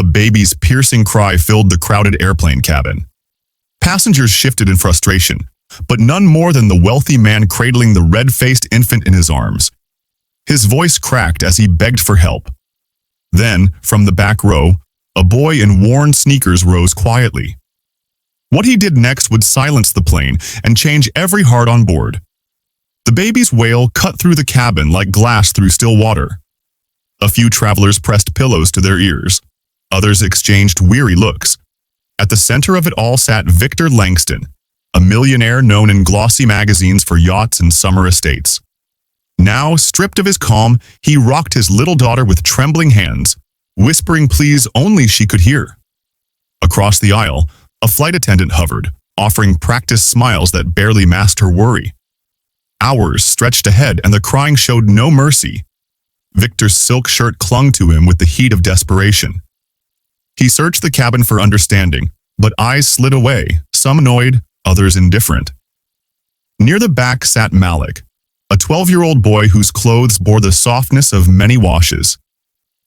A baby's piercing cry filled the crowded airplane cabin. Passengers shifted in frustration, but none more than the wealthy man cradling the red-faced infant in his arms. His voice cracked as he begged for help. Then, from the back row, a boy in worn sneakers rose quietly. What he did next would silence the plane and change every heart on board. The baby's wail cut through the cabin like glass through still water. A few travelers pressed pillows to their ears. Others exchanged weary looks. At the center of it all sat Victor Langston, a millionaire known in glossy magazines for yachts and summer estates. Now, stripped of his calm, he rocked his little daughter with trembling hands, whispering pleas only she could hear. Across the aisle, a flight attendant hovered, offering practiced smiles that barely masked her worry. Hours stretched ahead and the crying showed no mercy. Victor's silk shirt clung to him with the heat of desperation. He searched the cabin for understanding, but eyes slid away, some annoyed, others indifferent. Near the back sat Malik, a 12-year-old boy whose clothes bore the softness of many washes.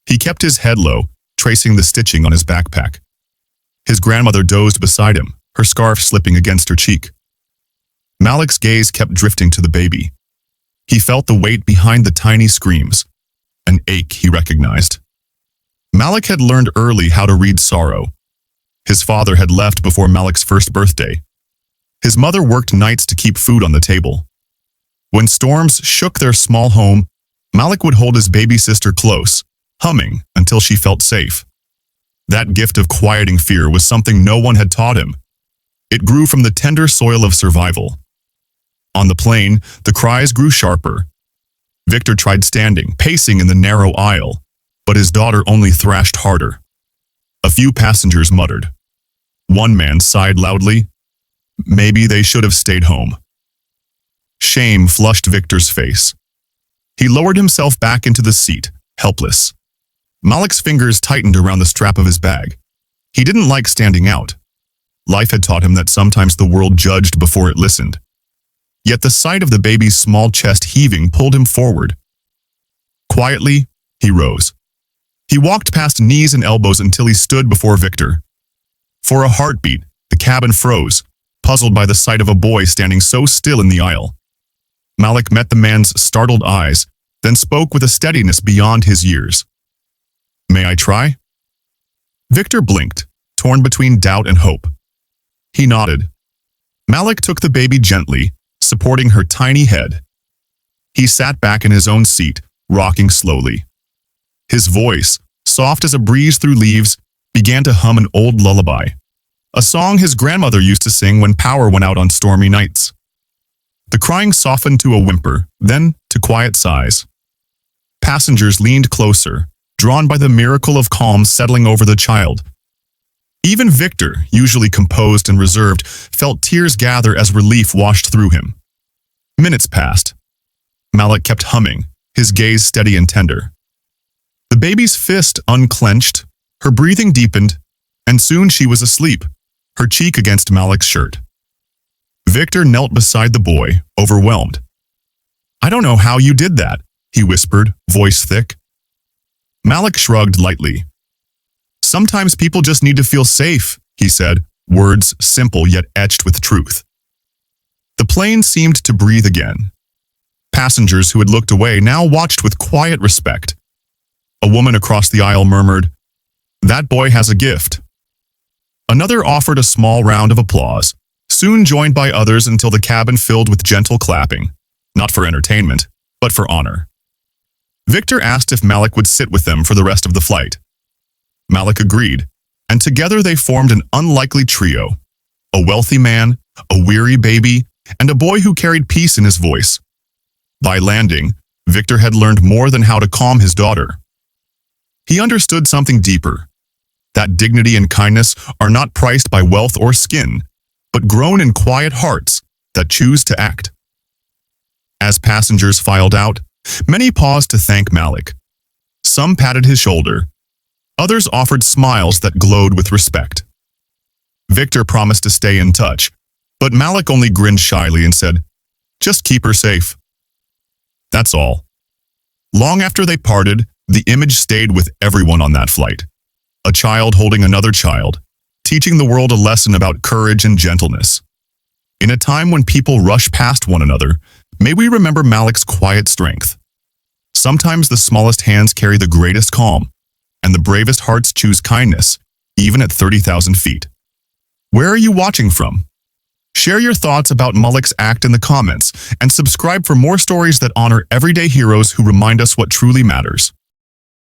He kept his head low, tracing the stitching on his backpack. His grandmother dozed beside him, her scarf slipping against her cheek. Malik's gaze kept drifting to the baby. He felt the weight behind the tiny screams, an ache he recognized. Malik had learned early how to read sorrow. His father had left before Malik's first birthday. His mother worked nights to keep food on the table. When storms shook their small home, Malik would hold his baby sister close, humming until she felt safe. That gift of quieting fear was something no one had taught him. It grew from the tender soil of survival. On the plane, the cries grew sharper. Victor tried standing, pacing in the narrow aisle, but his daughter only thrashed harder. A few passengers muttered. One man sighed loudly. Maybe they should have stayed home. Shame flushed Victor's face. He lowered himself back into the seat, helpless. Malik's fingers tightened around the strap of his bag. He didn't like standing out. Life had taught him that sometimes the world judged before it listened. Yet the sight of the baby's small chest heaving pulled him forward. Quietly, he rose. He walked past knees and elbows until he stood before Victor. For a heartbeat, the cabin froze, puzzled by the sight of a boy standing so still in the aisle. Malik met the man's startled eyes, then spoke with a steadiness beyond his years. May I try? Victor blinked, torn between doubt and hope. He nodded. Malik took the baby gently, supporting her tiny head. He sat back in his own seat, rocking slowly. His voice, soft as a breeze through leaves, began to hum an old lullaby, a song his grandmother used to sing when power went out on stormy nights. The crying softened to a whimper, then to quiet sighs. Passengers leaned closer, drawn by the miracle of calm settling over the child. Even Victor, usually composed and reserved, felt tears gather as relief washed through him. Minutes passed. Malik kept humming, his gaze steady and tender. The baby's fist unclenched, her breathing deepened, and soon she was asleep, her cheek against Malik's shirt. Victor knelt beside the boy, overwhelmed. I don't know how you did that, he whispered, voice thick. Malik shrugged lightly. Sometimes people just need to feel safe, he said, words simple yet etched with truth. The plane seemed to breathe again. Passengers who had looked away now watched with quiet respect. A woman across the aisle murmured, "That boy has a gift." Another offered a small round of applause, soon joined by others until the cabin filled with gentle clapping, not for entertainment, but for honor. Victor asked if Malik would sit with them for the rest of the flight. Malik agreed, and together they formed an unlikely trio: a wealthy man, a weary baby, and a boy who carried peace in his voice. By landing, Victor had learned more than how to calm his daughter. He understood something deeper, that dignity and kindness are not priced by wealth or skin, but grown in quiet hearts that choose to act. As passengers filed out, many paused to thank Malik. Some patted his shoulder. Others offered smiles that glowed with respect. Victor promised to stay in touch, but Malik only grinned shyly and said, "Just keep her safe." That's all. Long after they parted, the image stayed with everyone on that flight. a child holding another child, teaching the world a lesson about courage and gentleness. In a time when people rush past one another, may we remember Malik's quiet strength. Sometimes the smallest hands carry the greatest calm, and the bravest hearts choose kindness, even at 30,000 feet. Where are you watching from? Share your thoughts about Malik's act in the comments, and subscribe for more stories that honor everyday heroes who remind us what truly matters.